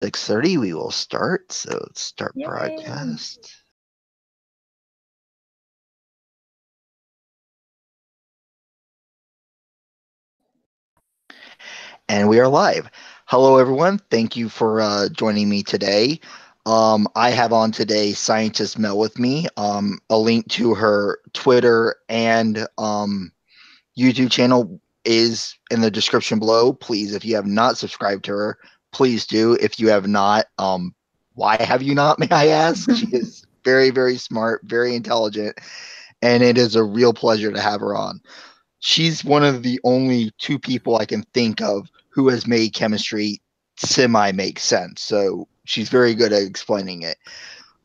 6:30, we will start. So let's start Yay. broadcast. And we are live. Hello, everyone. Thank you for joining me today. I have on today Scientist Mel with me. A link to her Twitter and YouTube channel is in the description below. Please, if you have not subscribed to her, please do. If you have not, why have you not, may I ask? She is very, very smart, very intelligent, and it is a real pleasure to have her on. She's one of the only two people I can think of who has made chemistry semi make sense. So she's very good at explaining it.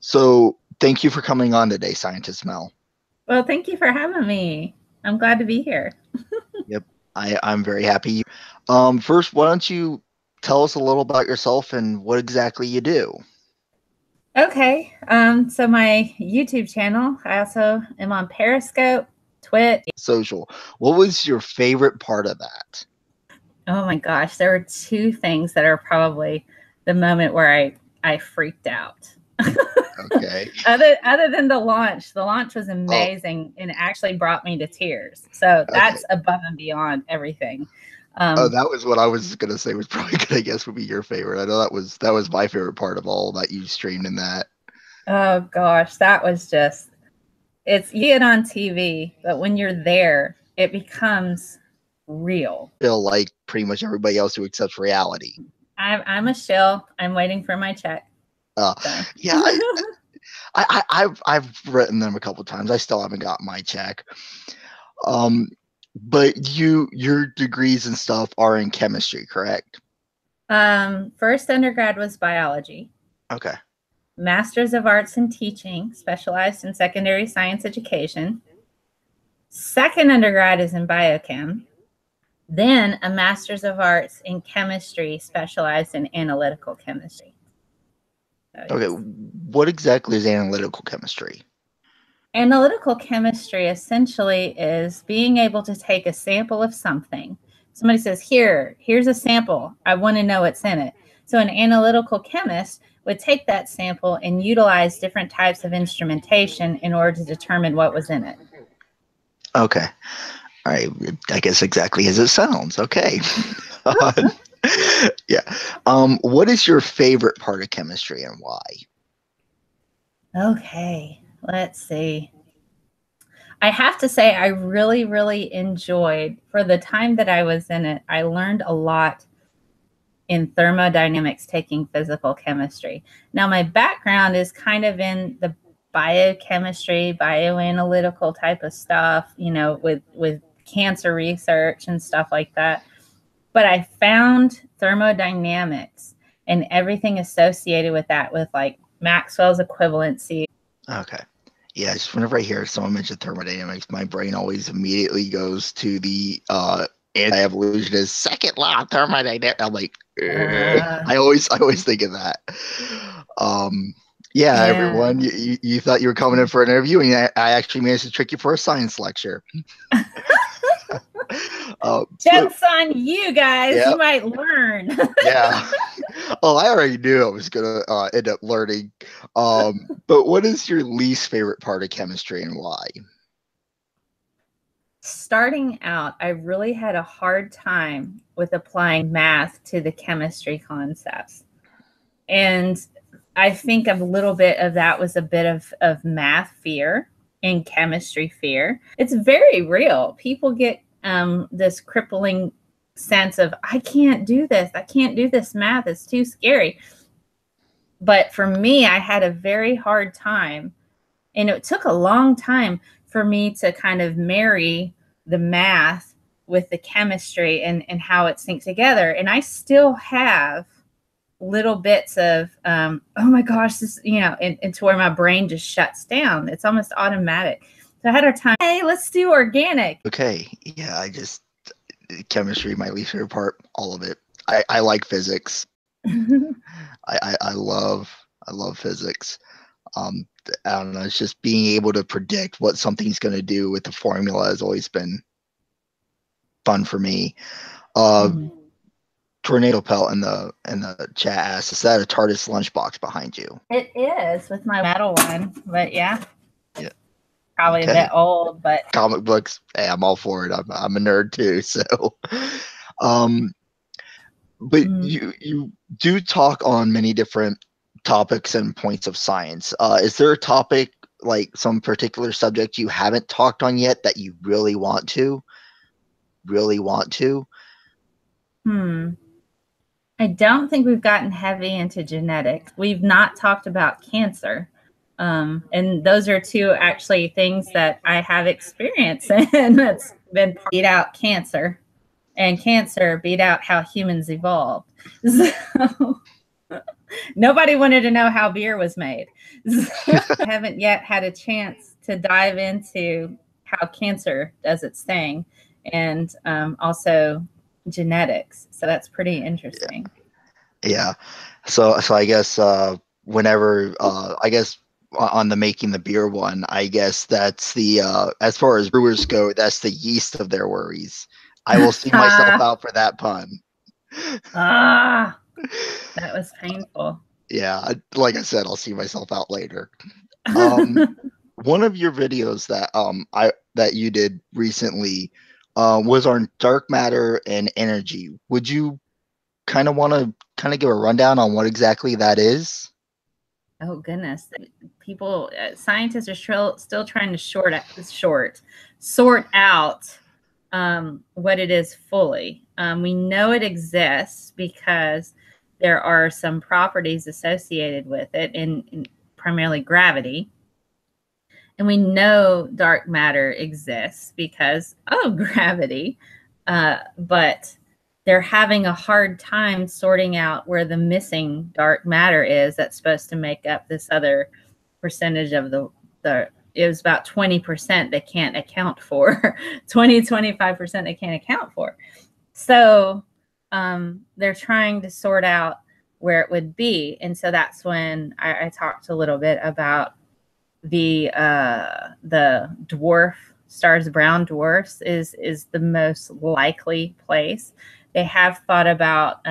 So thank you for coming on today, Scientist Mel. Well, thank you for having me. I'm glad to be here. Yep, I'm very happy. First, why don't you tell us a little about yourself and what exactly you do? Okay. So my YouTube channel, I also am on Periscope, Twitch. Social. What was your favorite part of that? Oh my gosh, there are two things that are probably the moment where I freaked out. Okay. other than the launch was amazing and it actually brought me to tears. So that's above and beyond everything. That was what I was gonna say was probably gonna guess would be your favorite. I know that was my favorite part of all that you streamed in that. Oh gosh, that was just you get on TV, but when you're there, it becomes real. Feel like pretty much everybody else who accepts reality. I'm a shill. I'm waiting for my check. Yeah, I've written them a couple times. I still haven't got my check. But your degrees and stuff are in chemistry, correct? First undergrad was biology. Okay. Masters of Arts in Teaching, specialized in secondary science education. Second undergrad is in biochem. Then a Master's of Arts in Chemistry, specialized in analytical chemistry. So, okay, what exactly is analytical chemistry? Analytical chemistry essentially is being able to take a sample of something. Somebody says, here's a sample. I want to know what's in it. So an analytical chemist would take that sample and utilize different types of instrumentation in order to determine what was in it. Okay. All right. I guess exactly as it sounds. Okay. Yeah. What is your favorite part of chemistry and why? Okay. Let's see. I have to say, I really, really enjoyed, for the time that I was in it, I learned a lot in thermodynamics taking physical chemistry. Now, my background is kind of in the biochemistry, bioanalytical type of stuff, you know, with cancer research and stuff like that. But I found thermodynamics and everything associated with that, with like Maxwell's equivalency. Okay. Yeah, just whenever I hear someone mention thermodynamics, my brain always immediately goes to the anti-evolutionist second law of thermodynamics. I'm like, I always think of that. Yeah, everyone, you thought you were coming in for an interview, and I actually managed to trick you for a science lecture. Joke's on you guys. Yep. You might learn. Yeah. Oh, I already knew I was gonna end up learning. But what is your least favorite part of chemistry and why? Starting out, I really had a hard time with applying math to the chemistry concepts. And I think a little bit of that was a bit of math fear and chemistry fear. It's very real. People get this crippling sense of, I can't do this. I can't do this math. It's too scary. But for me, I had a very hard time. And it took a long time for me to kind of marry the math with the chemistry and how it syncs together. And I still have little bits of, oh my gosh, this, you know, and to where my brain just shuts down. It's almost automatic. So I had our time. Hey, let's do organic. Okay. Yeah, chemistry, my least favorite part, all of it. I like physics. I love physics. I don't know. It's just being able to predict what something's going to do with the formula has always been fun for me. Tornado Pelt in the chat asks, is that a TARDIS lunchbox behind you? It is with my metal one, but yeah, Yeah. probably a bit Okay. old, but Comic books. Hey, I'm all for it. I'm a nerd too. So, um, but you do talk on many different topics and points of science. Is there a topic, like some particular subject you haven't talked on yet that you really want to? Really want to? I don't think we've gotten heavy into genetics. We've not talked about cancer. And those are two actually things that I have experience in that's been beat out cancer, and cancer beat out how humans evolved. So nobody wanted to know how beer was made. So I haven't yet had a chance to dive into how cancer does its thing, and also genetics. So that's pretty interesting. Yeah. So I guess whenever I guess on the making the beer one, I guess that's the as far as brewers go, that's the yeast of their worries. I will see myself out for that pun. Ah, that was painful. Yeah, like I said, I'll see myself out later. One of your videos that that you did recently was on dark matter and energy. Would you kind of want to kind of give a rundown on what exactly that is? Oh goodness, people, scientists are still trying to sort out what it is fully. We know it exists because there are some properties associated with it, in primarily gravity. And we know dark matter exists because of gravity, but they're having a hard time sorting out where the missing dark matter is that's supposed to make up this other percentage of the it was about 20% they can't account for. 25% they can't account for. So they're trying to sort out where it would be. And so that's when I talked a little bit about the dwarf stars. Brown dwarfs is the most likely place. They have thought about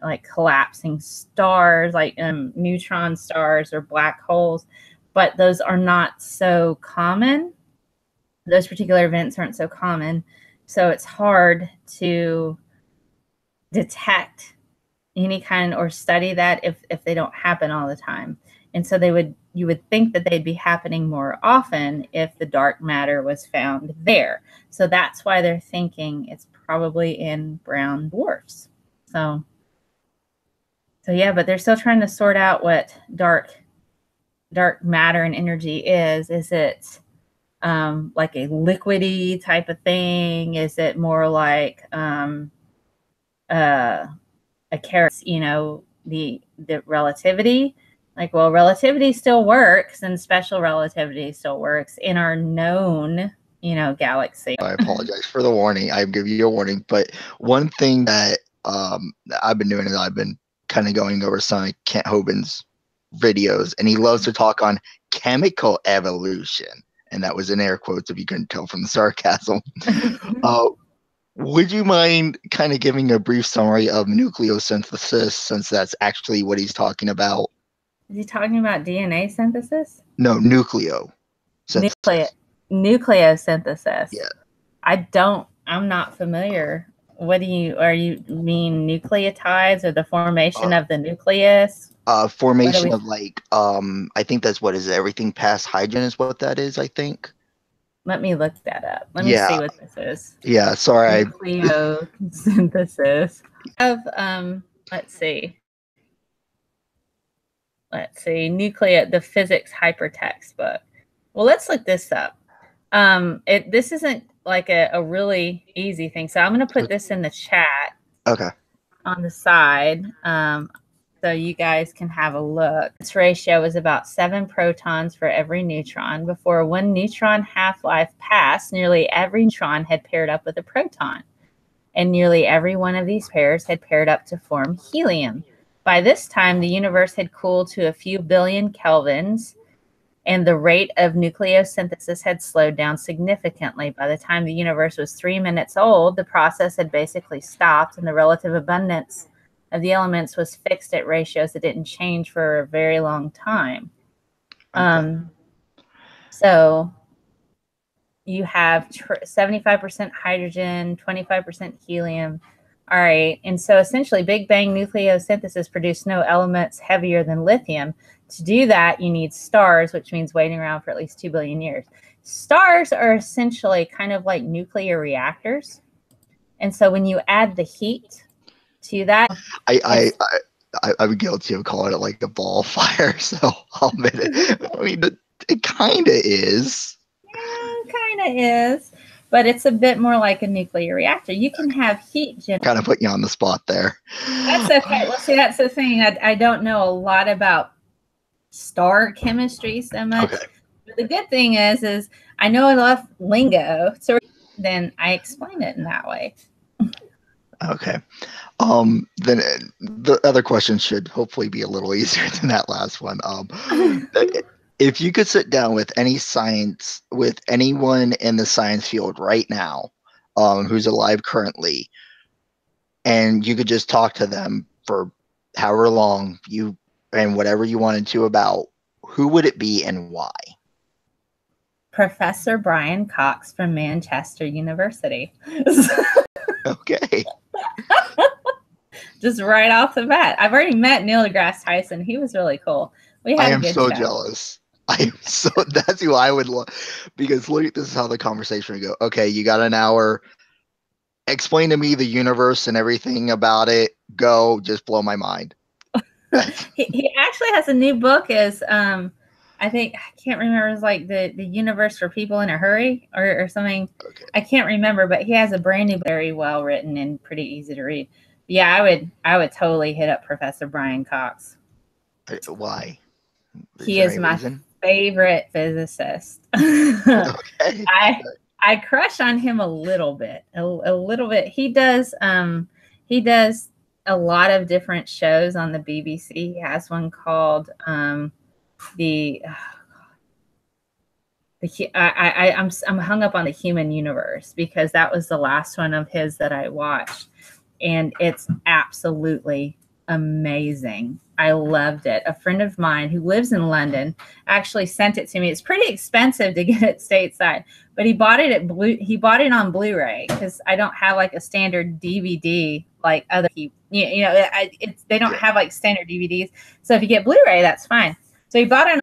like collapsing stars, like neutron stars or black holes, but those are not so common. Those particular events aren't so common, so it's hard to detect any kind or study that if they don't happen all the time. And so you would think that they'd be happening more often if the dark matter was found there. So that's why they're thinking it's probably in brown dwarfs. So yeah, but they're still trying to sort out what dark matter and energy is. Is it like a liquidy type of thing? Is it more like a carrot, the relativity? Like, well, relativity still works, and special relativity still works in our known, galaxy. I apologize for the warning. I give you a warning, but one thing that I've been doing is I've been kind of going over some of Kent Hoban's videos, and he loves to talk on chemical evolution, and that was in air quotes if you couldn't tell from the sarcasm. Would you mind kind of giving a brief summary of nucleosynthesis, since that's actually what he's talking about? Is he talking about DNA synthesis? No, nucleosynthesis. Nucleosynthesis. Yeah. I'm not familiar. Are you mean nucleotides or the formation of the nucleus? Formation of like I think that's what is it? Everything past hydrogen is what that is, I think. Let me look that up. Let me Yeah. see what this is. Yeah, sorry. Nucleosynthesis. Of let's see. The physics hypertext book. Well, let's look this up. This isn't like a really easy thing. So I'm going to put this in the chat. Okay. On the side, so you guys can have a look. This ratio is about 7 protons for every neutron. Before one neutron half-life passed, nearly every neutron had paired up with a proton, and nearly every one of these pairs had paired up to form helium. By this time, the universe had cooled to a few billion kelvins, and the rate of nucleosynthesis had slowed down significantly. By the time the universe was 3 minutes old, the process had basically stopped, and the relative abundance of the elements was fixed at ratios that didn't change for a very long time. Okay. So you have 75% hydrogen, 25% helium. All right. And so essentially, Big Bang nucleosynthesis produced no elements heavier than lithium. To do that, you need stars, which means waiting around for at least 2 billion years. Stars are essentially kind of like nuclear reactors. And so when you add the heat to that, I'm guilty of calling it like a ball of fire, so I'll admit it. I mean, it kind of is. Yeah, kind of is, but it's a bit more like a nuclear reactor. You can have heat generation. Kind of put you on the spot there. That's okay. Well, see, that's the thing. I don't know a lot about star chemistry so much. Okay. But the good thing is I know enough lingo, so then I explain it in that way. Okay. Then the other question should hopefully be a little easier than that last one. If you could sit down with with anyone in the science field right now, who's alive currently, and you could just talk to them for however long and whatever you wanted to about, who would it be and why? Professor Brian Cox from Manchester University. Okay. Just right off the bat. I've already met Neil deGrasse Tyson. He was really cool. We had a good so chat. Jealous. That's who I would love, because look, this is how the conversation would go. Okay, you got an hour. Explain to me the universe and everything about it. Go, just blow my mind. He actually has a new book. I think, I can't remember. It's like the universe for people in a hurry or something. Okay. I can't remember, but he has a brand new, very well written and pretty easy to read. Yeah, I would totally hit up Professor Brian Cox. Why? He is my favorite physicist. Okay. I crush on him a little bit. A little bit. He does a lot of different shows on the BBC. He has one called I'm hung up on the Human Universe, because that was the last one of his that I watched, and it's absolutely amazing. I loved it. A friend of mine who lives in London actually sent it to me. It's pretty expensive to get it stateside, but he bought it on Blu-ray, because I don't have like a standard DVD like other people. They don't have like standard DVDs. So if you get Blu-ray, that's fine. So he bought it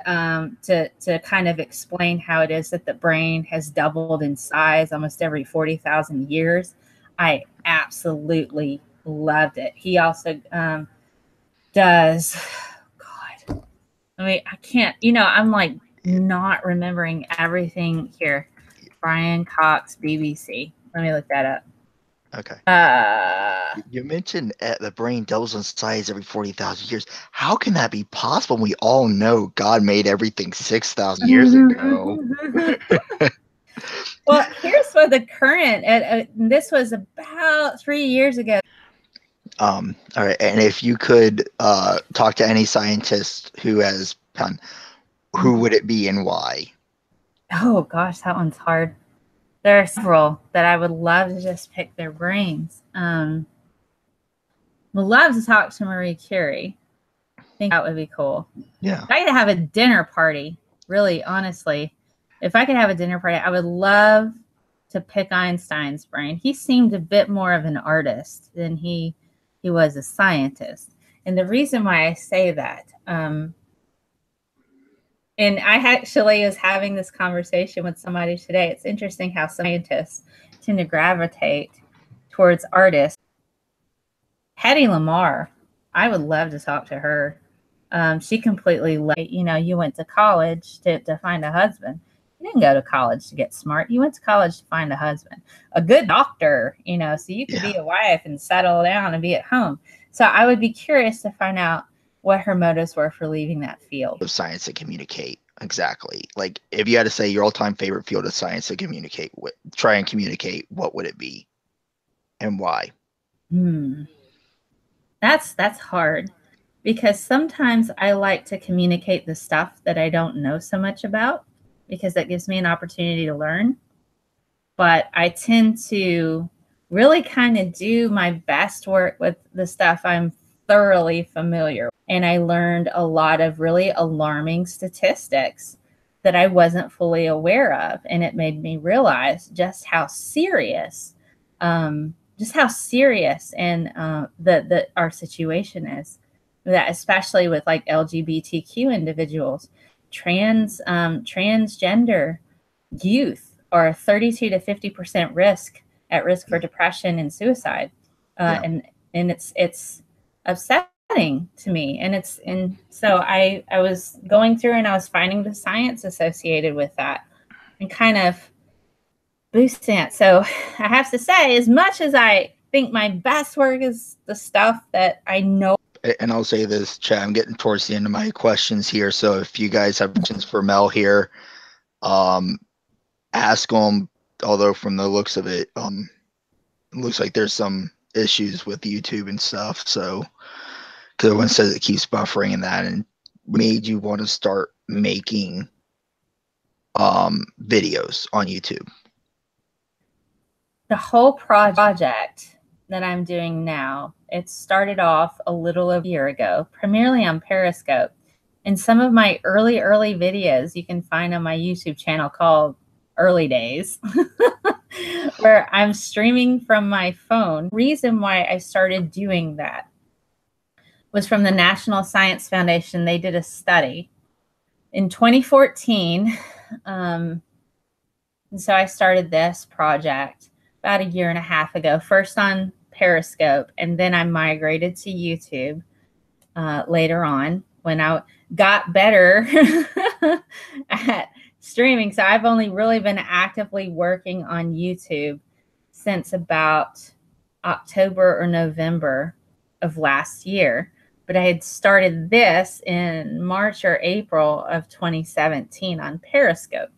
to kind of explain how it is that the brain has doubled in size almost every 40,000 years. I absolutely loved it. He also does, God, I mean, I can't, I'm like not remembering everything here. Brian Cox, BBC. Let me look that up. Okay. You mentioned the brain doubles in size every 40,000 years. How can that be possible? We all know God made everything 6,000 years ago. Well, here's what the current, this was about 3 years ago. All right. And if you could talk to any scientist who has done, who would it be and why? Oh, gosh, that one's hard. There are several that I would love to just pick their brains. Would love to talk to Marie Curie. I think that would be cool. Yeah. If I could have a dinner party, really, honestly, if I could have a dinner party, I would love to pick Einstein's brain. He seemed a bit more of an artist than he was a scientist. And the reason why I say that, and I actually was having this conversation with somebody today. It's interesting how scientists tend to gravitate towards artists. Hedy Lamarr, I would love to talk to her. She completely, you went to college to find a husband. You didn't go to college to get smart. You went to college to find a husband, a good doctor, so you could be a wife and settle down and be at home. So I would be curious to find out what her motives were for leaving that field. Of science to communicate. Exactly. Like, if you had to say your all-time favorite field of science to communicate with, try and communicate, what would it be and why? That's hard, because sometimes I like to communicate the stuff that I don't know so much about, because that gives me an opportunity to learn. But I tend to really kind of do my best work with the stuff I'm thoroughly familiar with. And I learned a lot of really alarming statistics that I wasn't fully aware of. And it made me realize just how serious, and the our situation is. That especially with like LGBTQ individuals, transgender youth are 32 to 50% at risk for depression and suicide. Yeah. And it's upsetting to me. And so I was going through and I was finding the science associated with that and kind of boosting it. So I have to say, as much as I think my best work is the stuff that I know. And I'll say this, Chad, I'm getting towards the end of my questions here. So if you guys have questions for Mel here, ask them. Although from the looks of it, it looks like there's some issues with YouTube and stuff. So, because everyone says it keeps buffering and that, and made you want to start making videos on YouTube? The whole project that I'm doing now, it started off a little over a year ago, primarily on Periscope. And some of my early videos you can find on my YouTube channel called Early Days, where I'm streaming from my phone. Reason why I started doing that was from the National Science Foundation. They did a study in 2014. And so I started this project about a year and a half ago, first on Periscope, and then I migrated to YouTube later on when I got better at streaming. So I've only really been actively working on YouTube since about October or November of last year. But I had started this in March or April of 2017 on Periscope.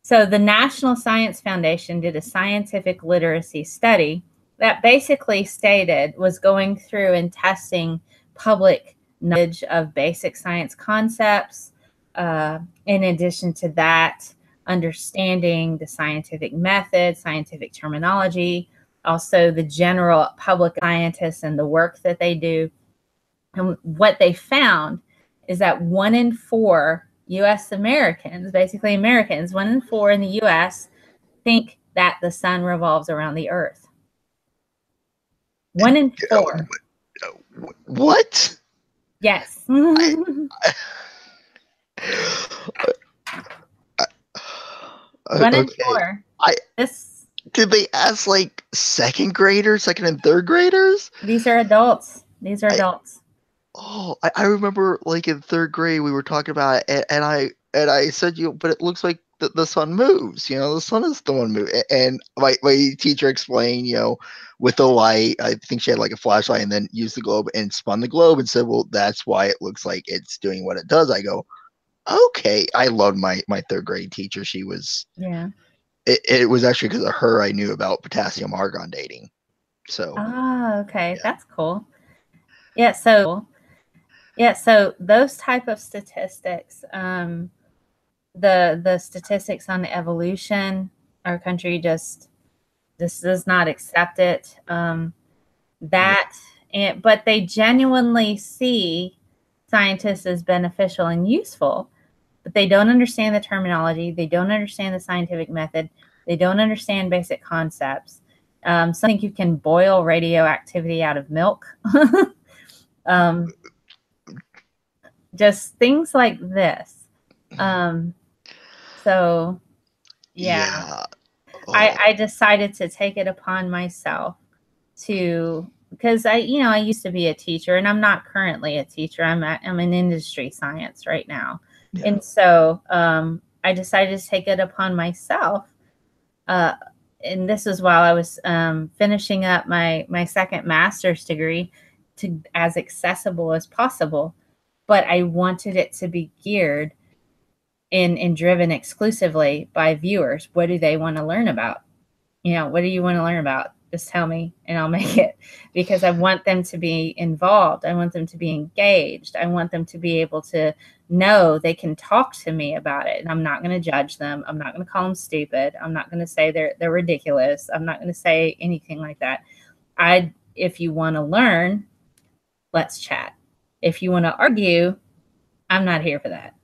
So the National Science Foundation did a scientific literacy study that basically was going through and testing public knowledge of basic science concepts. In addition to that, understanding the scientific method, scientific terminology, also the general public scientists and the work that they do. And what they found is that 1 in 4 U.S. Americans, basically Americans, 1 in 4 in the U.S. think that the sun revolves around the earth. 1 in 4. What? Yes. 1 in 4. Did they ask like second and third graders? These are adults. I remember like in third grade we were talking about it, and I said, but it looks like the sun moves. The sun is the one moving. And my teacher explained, with the light, I think she had like a flashlight and then used the globe and spun the globe and said, well, that's why it looks like it's doing what it does. I go, okay. I loved my third grade teacher. She was, yeah. It was actually because of her I knew about potassium argon dating. So. Okay. Yeah. That's cool. Yeah. So those type of statistics, the statistics on the evolution, our country just does not accept it. But they genuinely see scientists as beneficial and useful, but they don't understand the terminology. They don't understand the scientific method. They don't understand basic concepts. So I think you can boil radioactivity out of milk. Just things like this. So yeah. Oh. I decided to take it upon myself because I used to be a teacher, and I'm not currently a teacher. I'm in industry science right now. Yeah. And so I decided to take it upon myself. And this is while I was finishing up my second master's degree, to as accessible as possible. But I wanted it to be geared and driven exclusively by viewers. What do they want to learn about? What do you want to learn about? just tell me and I'll make it, because I want them to be involved. I want them to be engaged. I want them to be able to know they can talk to me about it. And I'm not going to judge them. I'm not going to call them stupid. I'm not going to say they're ridiculous. I'm not going to say anything like that. If you want to learn, let's chat. If you want to argue, I'm not here for that.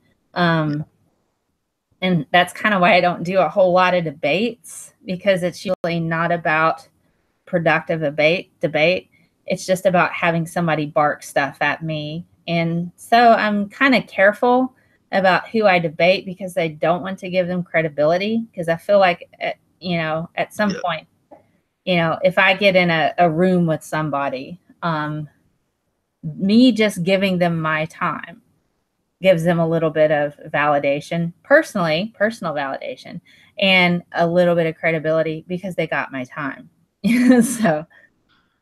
And that's kind of why I don't do a whole lot of debates, because it's usually not about productive debate. It's just about having somebody bark stuff at me. And so I'm kind of careful about who I debate, because I don't want to give them credibility, because I feel like, at some point, if I get in a room with somebody, me just giving them my time gives them a little bit of validation, personal validation, and a little bit of credibility, because they got my time. So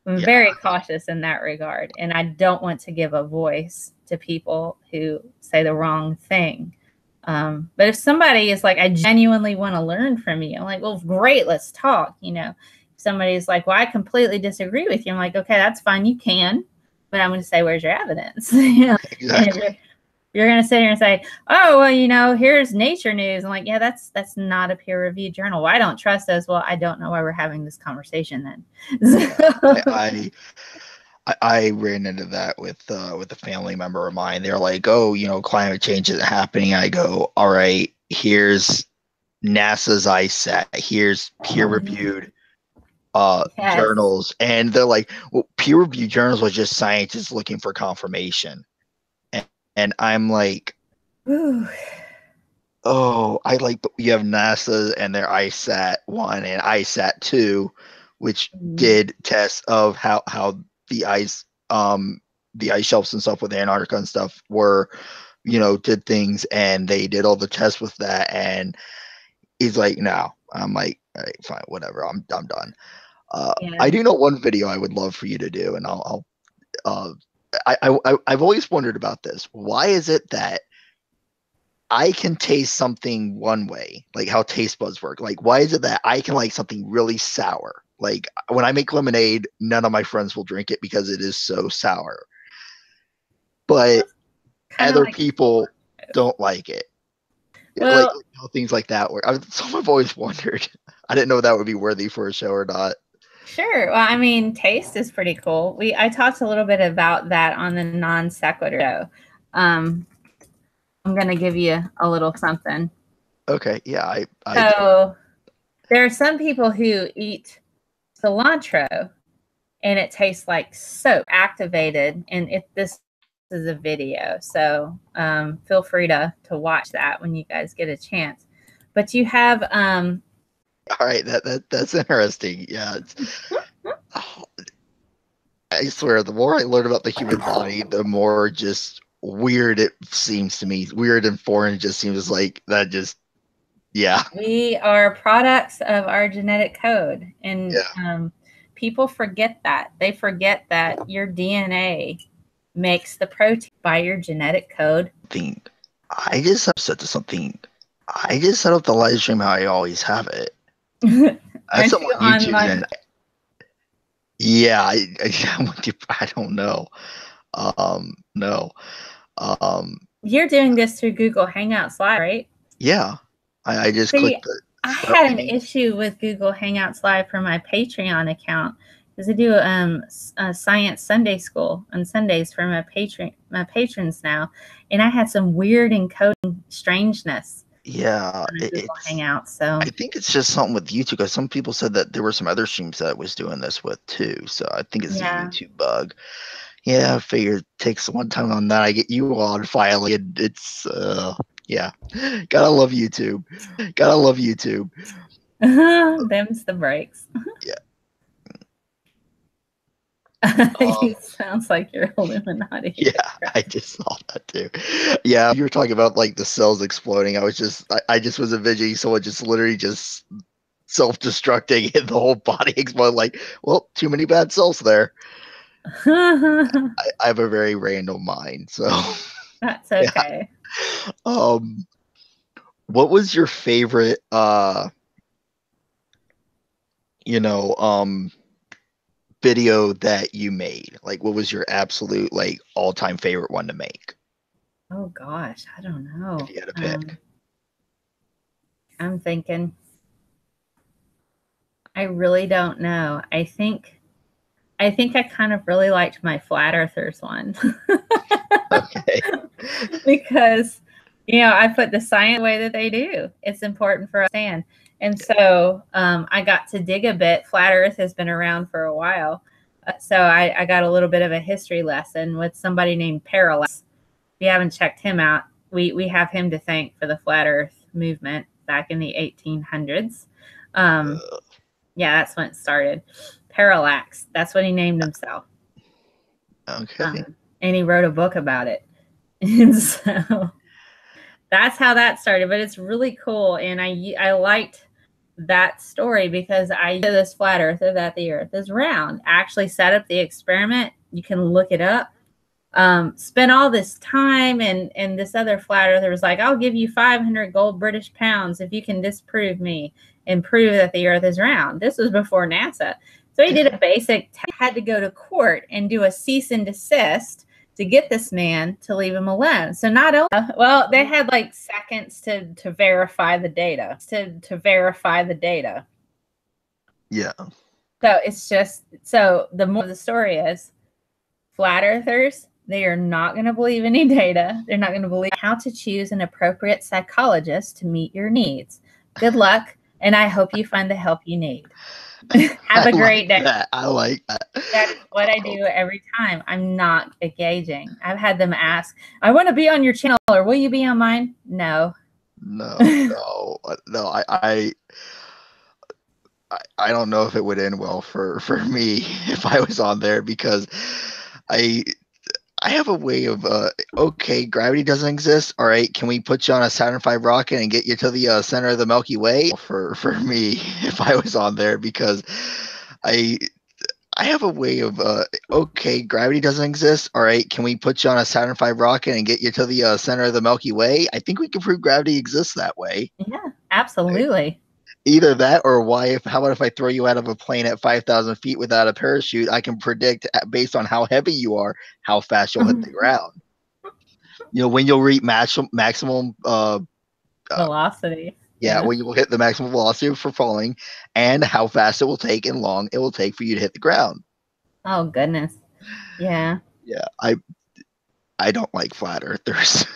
I'm very cautious in that regard. And I don't want to give a voice to people who say the wrong thing. But if somebody is like, I genuinely want to learn from you, I'm like, well, great, let's talk. If somebody's like, well, I completely disagree with you, I'm like, okay, that's fine, you can, but I'm going to say, where's your evidence? Exactly. You're going to sit here and say, oh, well, here's Nature News. I'm like, yeah, that's not a peer-reviewed journal. Well, I don't trust those. Well, I don't know why we're having this conversation then. Yeah, I ran into that with a family member of mine. They're like, oh, climate change isn't happening. I go, all right, here's NASA's ISAT. Here's peer-reviewed Yes. journals. And they're like, well, peer-reviewed journals was just scientists looking for confirmation. And I'm like, oh, you have NASA and their ISAT 1 and ISAT 2, which did tests of how the ice shelves and stuff with Antarctica and stuff were, did things, and they did all the tests with that. And he's like, no. I'm like, all right, fine, whatever. I'm done. I do know one video I would love for you to do, and I've always wondered about this. Why is it that I can taste something one way, like how taste buds work? Like, why is it that I can like something really sour? Like when I make lemonade, none of my friends will drink it because it is so sour. But other people don't like it. Well, like how things like that work. I've always wondered. I didn't know that would be worthy for a show or not. Sure. Well, I mean, taste is pretty cool. I talked a little bit about that on the non sequitur show. I'm going to give you a little something. Okay. Yeah. So there are some people who eat cilantro and it tastes like soap activated. And this is a video, so feel free to watch that when you guys get a chance. But you have all right, that's interesting. Yeah. I swear, the more I learn about the human body, the more just weird it seems to me. Weird and foreign it just seems like that. Just we are products of our genetic code, and people forget that. They forget that your DNA makes the protein by your genetic code. I just said to something. I just set up the live stream how I always have it. That's on YouTube. Yeah, I don't know. No. You're doing this through Google Hangouts Live, right? Yeah. I just clicked it. I had an issue with Google Hangouts Live for my Patreon account, because I do a Science Sunday School on Sundays for my patrons now, and I had some weird encoding strangeness. Yeah, Google Hangouts. So I think it's just something with YouTube, because some people said that there were some other streams that was doing this with too. So I think it's a YouTube bug. Yeah, I figured it takes one time on that. I get you on finally, and it's yeah. Gotta love YouTube. Gotta love YouTube. Them's the breaks. Yeah. Sounds like you're Illuminati. Yeah, I just saw that too. Yeah, you were talking about like the cells exploding. I just was envisioning someone just literally just self-destructing and the whole body explode. Like, well, too many bad cells there. I have a very random mind, so that's okay. Yeah. What was your favorite video that you made? Like, what was your absolute like all-time favorite one to make? Oh gosh, I don't If know. you had to pick. I'm thinking. I really don't know. I think I kind of really liked my flat earthers one. Okay. Because I put the science the way that they do. It's important for us to understand. And so I got to dig a bit. Flat Earth has been around for a while. So I got a little bit of a history lesson with somebody named Parallax. If you haven't checked him out, we have him to thank for the Flat Earth movement back in the 1800s. Um, yeah, that's when it started. Parallax. That's what he named himself. Okay. And he wrote a book about it. And so that's how that started. But it's really cool. And I liked that story because I this flat earther that the earth is round. Actually set up the experiment. You can look it up. Spent all this time and this other flat earther was like, I'll give you 500 gold British pounds if you can disprove me and prove that the earth is round. This was before NASA. So he did a basic, had to go to court and do a cease and desist to get this man to leave him alone. So not only, well, they had like seconds to verify the data, to verify the data. Yeah. So it's just, so the more the story is, flat earthers, they are not going to believe any data. They're not going to believe how to choose an appropriate psychologist to meet your needs. Good luck, and I hope you find the help you need. Have I a great like day. that. I like that. That is what I do every time. I'm not engaging. I've had them ask, I want to be on your channel, or will you be on mine? No. No. I don't know if it would end well for me if I was on there because I I have a way of okay, gravity doesn't exist. All right, can we put you on a Saturn V rocket and get you to the center of the Milky Way? For me, if I was on there, because I I have a way of okay, gravity doesn't exist. All right, can we put you on a Saturn V rocket and get you to the center of the Milky Way? I think we can prove gravity exists that way. Yeah, absolutely. Either that or why if how about if I throw you out of a plane at 5,000 feet without a parachute, I can predict based on how heavy you are how fast you'll hit the ground. When you'll reach maximum Velocity. yeah, Yeah. when you will hit the maximum velocity for falling and how fast it will take and long it will take for you to hit the ground. Oh, goodness. Yeah. Yeah, I don't like flat earthers.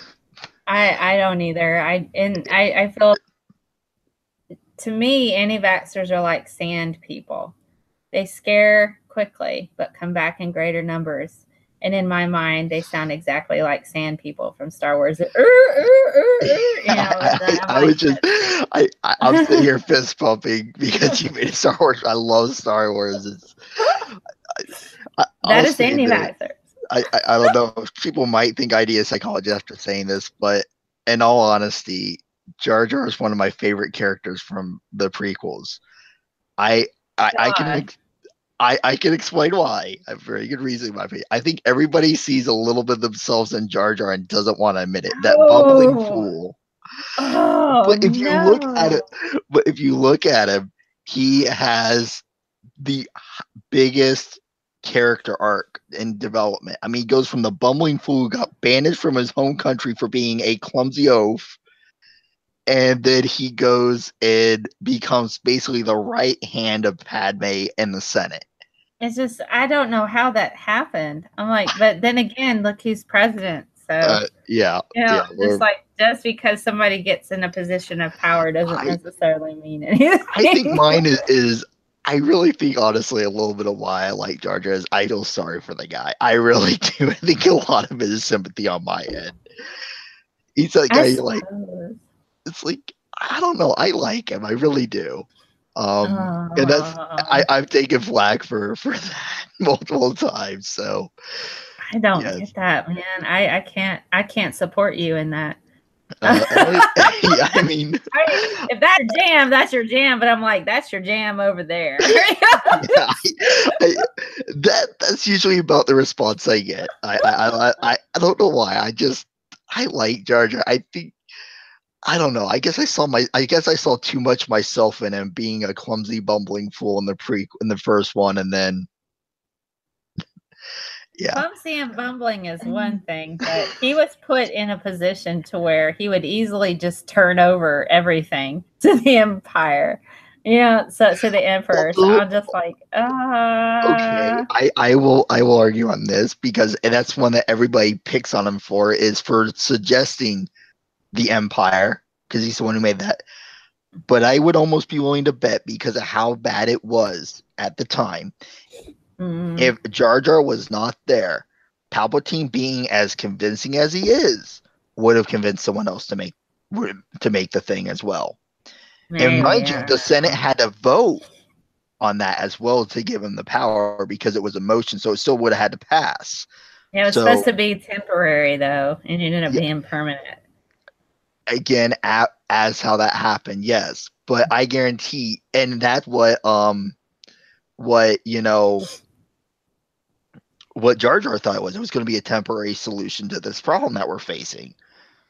I don't either. I feel, to me, anti-vaxxers are like sand people. They scare quickly, but come back in greater numbers. And in my mind, they sound exactly like sand people from Star Wars. I was just I'm sitting here fist pumping because you made a Star Wars. I love Star Wars. I'll that is say this. anti-vaxxers. I don't know if people might think I need a psychologist after saying this, but in all honesty, Jar Jar is one of my favorite characters from the prequels. I I can I can explain why. I have a very good reason in my opinion. I think everybody sees a little bit of themselves in Jar Jar and doesn't want to admit it. That bumbling Oh, fool. oh But if you look at it, no. but if you look at him, he has the biggest character arc in development. I mean, he goes from the bumbling fool who got banished from his home country for being a clumsy oaf, and then he goes and becomes basically the right hand of Padme in the Senate. It's just, I don't know how that happened. I'm like, but then again, look who's president. So, Yeah. just like, just because somebody gets in a position of power doesn't I necessarily mean anything. I think mine is I really think honestly a little bit of why I like Jar Jar is I feel sorry for the guy. I really do. I think a lot of it is sympathy on my end. He's that I guy like suppose. it's like I don't know. I like him. I really do. And that's Oh, I've taken flack for that multiple times. So I don't yes. get that, man. I can't support you in that. Yeah, I mean, If that's your jam, that's your jam. But I'm like, that's your jam over there. yeah, that's usually about the response I get. I don't know why. I like Jar Jar. I think I don't know. I guess I saw too much myself in him being a clumsy, bumbling fool in the first one, and then Yeah. Clumsy and bumbling is one thing, but he was put in a position to where he would easily just turn over everything to the empire. So to the emperor. So I'm just like, Okay, I will argue on this because and that's one that everybody picks on him for is for suggesting the Empire because he's the one who made that. But I would almost be willing to bet because of how bad it was at the time. If Jar Jar was not there, Palpatine being as convincing as he is would have convinced someone else to make the thing as well. And maybe, mind you, the Senate had to vote on that as well to give him the power because it was a motion, so it still would have had to pass. It was supposed to be temporary though, and it ended up being permanent. Again, as how that happened, yes, but I guarantee, and that's what what Jar Jar thought it was going to be a temporary solution to this problem that we're facing.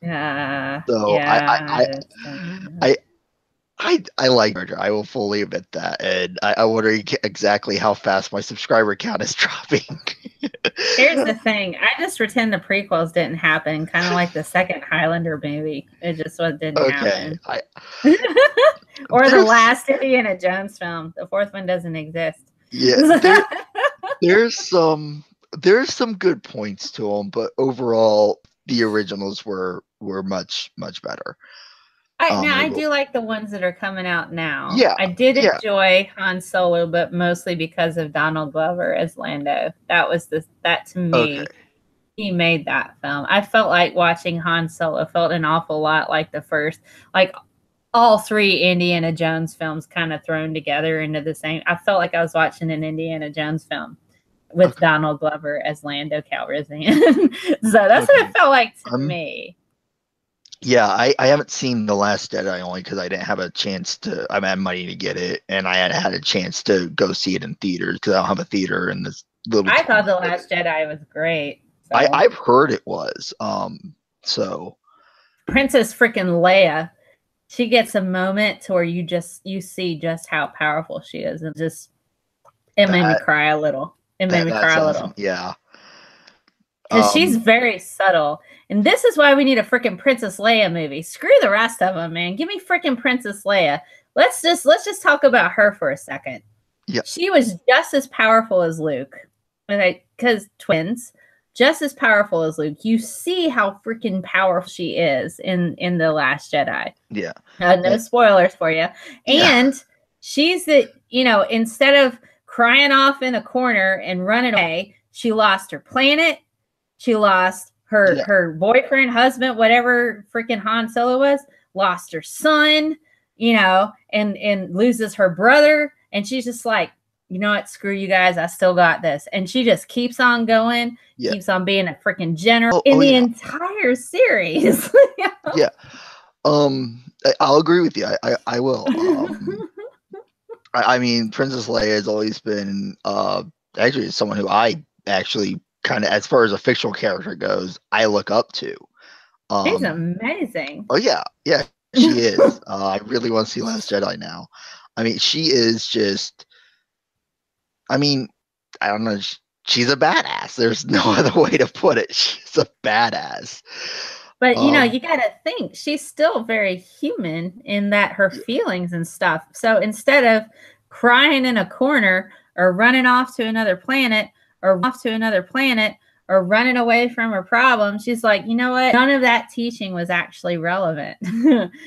Yeah, So yeah. I like Jar Jar. I will fully admit that, and I wonder exactly how fast my subscriber count is dropping. Here's the thing. I just pretend the prequels didn't happen, kind of like the second Highlander movie. It just didn't happen. Or the last Indiana Jones film. The fourth one doesn't exist. Yeah, there's some good points to them, but overall, the originals were much better. I do like the ones that are coming out now. Yeah, I did enjoy Han Solo, but mostly because of Donald Glover as Lando. That to me, he made that film. I felt like watching Han Solo felt an awful lot like the first, like all three Indiana Jones films kind of thrown together into the same. I felt like I was watching an Indiana Jones film with Donald Glover as Lando Calrissian. So that's what it felt like to me. Yeah, I haven't seen The Last Jedi only because I didn't have a chance to. I had money to get it, and I hadn't had a chance to go see it in theaters because I don't have a theater in this little. I thought The Last Jedi was great. So. I've heard it was. So Princess freaking Leia, she gets a moment to where you see just how powerful she is, and it made me cry a little. It made me cry a little. Awesome. Yeah. Because she's very subtle. And this is why we need a freaking Princess Leia movie. Screw the rest of them, man. Give me freaking Princess Leia. Let's just talk about her for a second. Yeah. She was just as powerful as Luke. Okay, because twins, just as powerful as Luke. You see how freaking powerful she is in The Last Jedi. Yeah. No spoilers for you. And she's instead of crying off in a corner and running away, she lost her planet. She lost her boyfriend, husband, whatever freaking Han Solo was, lost her son, and loses her brother. And she's just like, you know what? Screw you guys. I still got this. And she just keeps on going, keeps on being a freaking general in the entire series. Yeah. I'll agree with you. I will. I mean, Princess Leia has always been actually someone who I actually kind of, as far as a fictional character goes, I look up to. She's amazing. Oh yeah, she is. I really want to see Last Jedi now. I mean, she is just. I mean, I don't know. She's a badass. There's no other way to put it. She's a badass. But you gotta think she's still very human in that her feelings and stuff. So instead of crying in a corner or running off to another planet or running away from her problem, she's like, you know what? None of that teaching was actually relevant.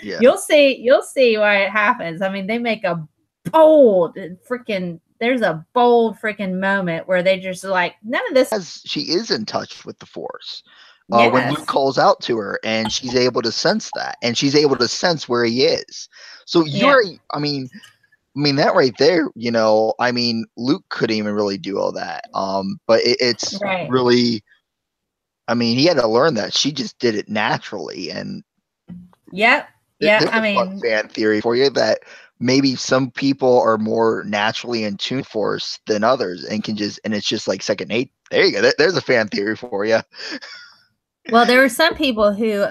You'll see why it happens. I mean, they make a bold freaking. There's a bold freaking moment where they just like none of this. As she is in touch with the Force. When Luke calls out to her and she's able to sense that and she's able to sense where he is. So I mean that right there, I mean, Luke couldn't even really do all that. But it's really, I mean, he had to learn that she just did it naturally. And I mean, fan theory for you that maybe some people are more naturally in tune with Force than others and it's just like second nature. There you go. There's a fan theory for you. Well, there were some people who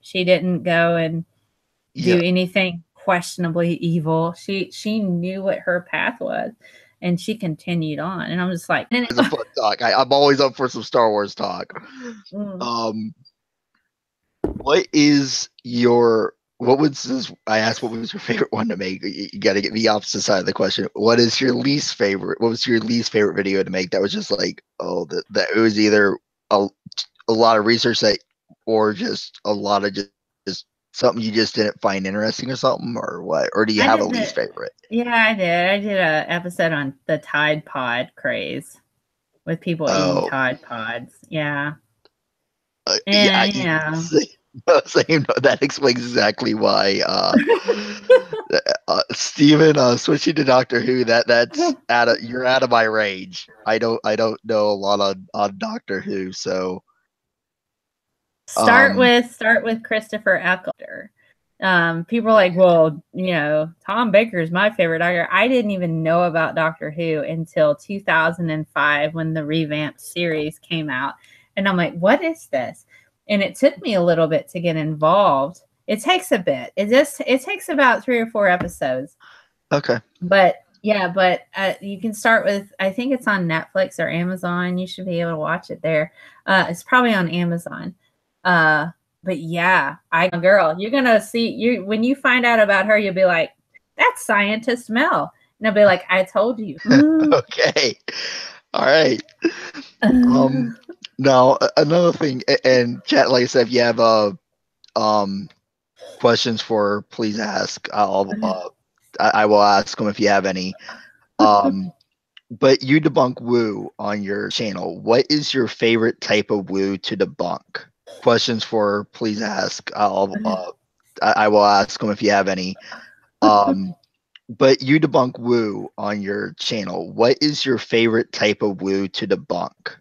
she didn't go and do anything questionably evil. She knew what her path was. And she continued on, and I'm just like, It's a fun talk. I'm always up for some Star Wars talk. mm. What is your what was this? I asked what was your favorite one to make. You got to get the opposite side of the question. What is your least favorite? What was your least favorite video to make? That was just like, oh, that it was either a lot of research that, or just a lot of just something you just didn't find interesting or something, or what? Or do you I have a did least favorite? yeah, I did. I did a episode on the Tide Pod craze with people eating Oh, Tide Pods. Yeah. yeah, And, you know, same. That explains exactly why. Steven, switching to Doctor Who, that's you're out of my range. I don't know a lot on Doctor Who, so start with Christopher Eccleston. People are like, well, you know, Tom Baker is my favorite doctor. I didn't even know about Doctor Who until 2005 when the revamped series came out. And I'm like, what is this? And it took me a little bit to get involved. It takes a bit. It takes about 3 or 4 episodes. okay. But yeah, but you can start with, I think it's on Netflix or Amazon. You should be able to watch it there. It's probably on Amazon. But yeah, girl, you're gonna see you when you find out about her, you'll be like, that's scientist Mel. And I'll be like, I told you. Okay. All right. Now another thing, and chat, like I said, if you have um questions for, please ask. I will ask them if you have any. But you debunk woo on your channel. What is your favorite type of woo to debunk? Questions for, please ask. I will ask them if you have any. But you debunk woo on your channel. What is your favorite type of woo to debunk?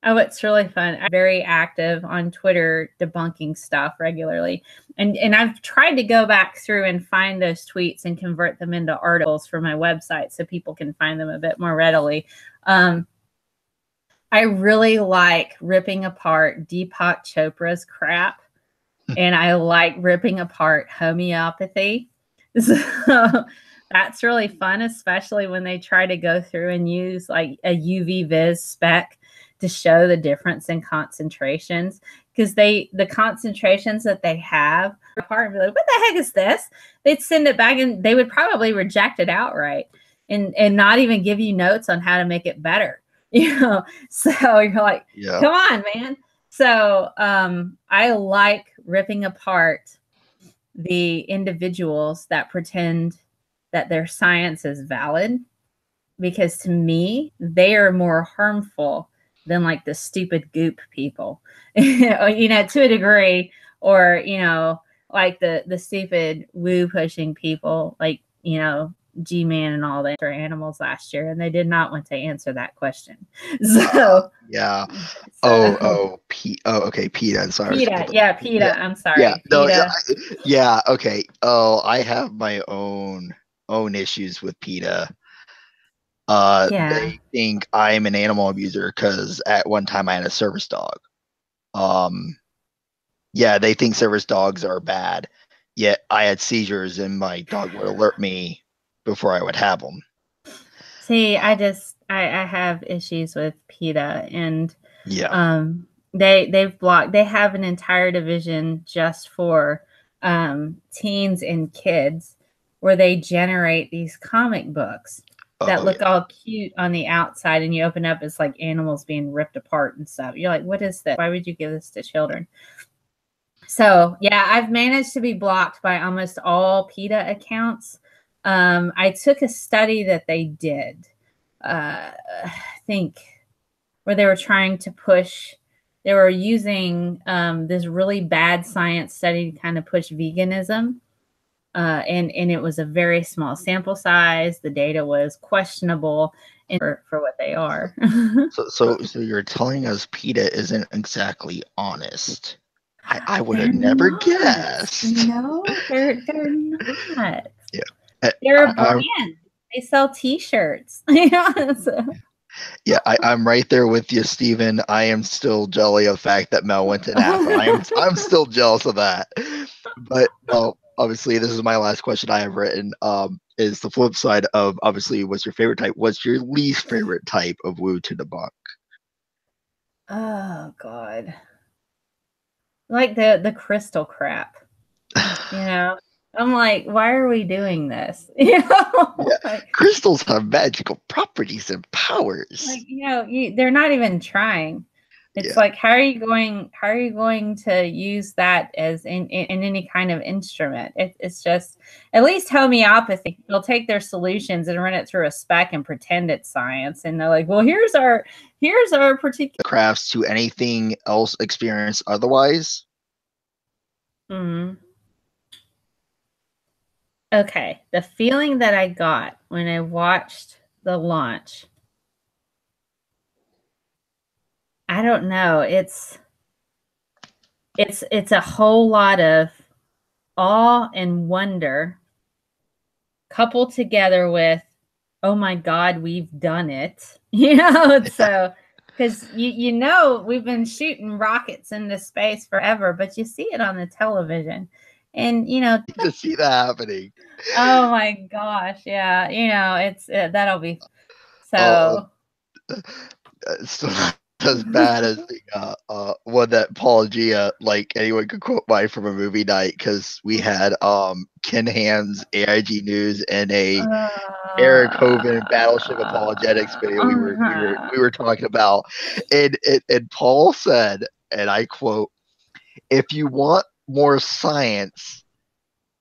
Oh, it's really fun. I'm very active on Twitter debunking stuff regularly. And I've tried to go back through and find those tweets and convert them into articles for my website so people can find them a bit more readily. I really like ripping apart Deepak Chopra's crap, and I like ripping apart homeopathy. So that's really fun, especially when they try to go through and use like a UV vis spec to show the difference in concentrations, because the concentrations that they have apart and be like, what the heck is this? They'd send it back and they would probably reject it outright and not even give you notes on how to make it better. You know, so you're like, Yeah. come on, man. So I like ripping apart the individuals that pretend that their science is valid, because to me, they are more harmful than like the stupid goop people, you know, to a degree, or, you know, like the stupid woo pushing people, like, you know, G-Man and all that for animals last year, and they did not want to answer that question. So yeah. so, Okay, PETA. Sorry. PETA, yeah, PETA. Yeah. I'm sorry, Yeah. No. PETA. Yeah. Okay. Oh, I have my own issues with PETA. Yeah. They think I'm an animal abuser because at one time I had a service dog. Yeah, they think service dogs are bad. Yet I had seizures and my dog would alert me before I would have them. See, I have issues with PETA, and Yeah. they've blocked. They have an entire division just for teens and kids, where they generate these comic books that Oh look yeah. all cute on the outside, and you open up, it's like animals being ripped apart and stuff. You're like, what is this? Why would you give this to children? So yeah, I've managed to be blocked by almost all PETA accounts. I took a study that they did, I think, where they were trying to push, they were using this really bad science study to kind of push veganism. And it was a very small sample size. The data was questionable for what they are. So you're telling us PETA isn't exactly honest. I would They're have never not. guessed. No, they're not. Yeah. I, They're a I'm brand. They sell T-shirts. Yeah, so. Yeah, I'm right there with you, Steven. I am still jelly of the fact that Mel went to NASA. I'm still jealous of that. But no, obviously, this is my last question I have written. Is the flip side of obviously what's your favorite type? What's your least favorite type of woo to debunk? Oh God. Like the crystal crap, you know? I'm like, why are we doing this? You Yeah, know, like, crystals have magical properties and powers. they're not even trying. It's Yeah, like, how are you going to use that as in any kind of instrument? It's just, at least homeopathy, they'll take their solutions and run it through a spec and pretend it's science. And they're like, well, here's our particular crafts to anything else experienced otherwise. Mhm. Okay, the feeling that I got when I watched the launch, I don't know. It's a whole lot of awe and wonder coupled together with, oh my God, we've done it. So because we've been shooting rockets into space forever, but you see it on the television. And To see that happening. oh my gosh, yeah, it's that'll be Oh, so. it's still not as bad as the one that Paul Gia, like anyone could quote by from a movie night, because we had Ken Hand's AIG News and a Eric Hovind Battleship Apologetics video Uh-huh. we were talking about, and Paul said, and I quote, "If you want more science,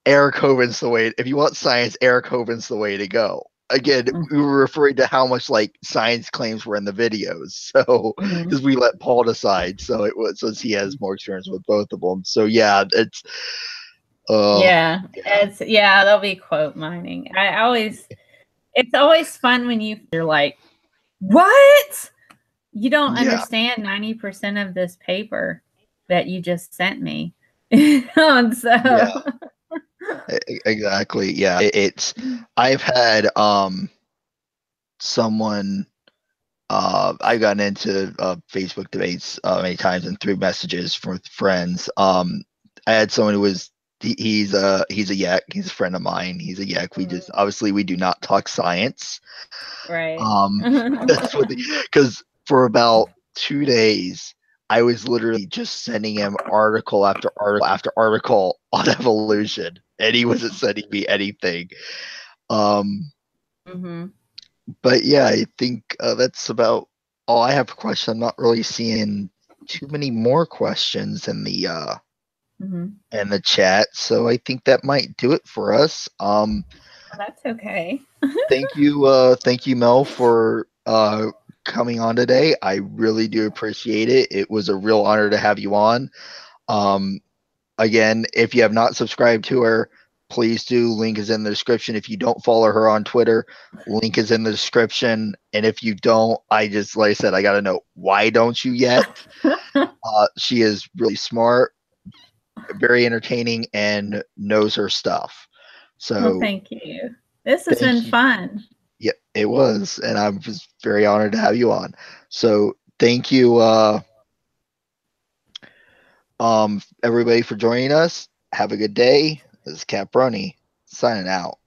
Eric Hovind's the way. If you want science, Eric Hovind's the way to go." Again, we were referring to how much like science claims were in the videos, so Mhm. because we let Paul decide, so it was since he has more experience with both of them. So yeah, it's Yeah, yeah, they'll be quote mining. It's always fun when you're like, what? You don't yeah, understand 90% of this paper that you just sent me. And yeah, so, exactly, yeah. It's I've had someone I've gotten into Facebook debates many times and through messages from friends. I had someone who was he's a yak. He's a friend of mine. He's a yak. We just obviously we do not talk science. right. Um, that's what because for about 2 days I was literally just sending him article after article on evolution, and he wasn't sending me anything. Um, Hmm. but yeah, I think that's about all I have for questions. I'm not really seeing too many more questions Hmm. in the chat, so I think that might do it for us. That's okay. Thank you, Mel, for coming on today. I really do appreciate it. It was a real honor to have you on. Um, Again, if you have not subscribed to her, please do. Link is in the description. If you don't follow her on Twitter, link is in the description. And if you don't, I just, like I said, I got to know, why don't you yet? She is really smart, very entertaining, and knows her stuff. Well, So thank you. This has been thank you. fun. Yeah, it was. And I'm just very honored to have you on. So thank you, everybody, for joining us. Have a good day. This is Caproni signing out.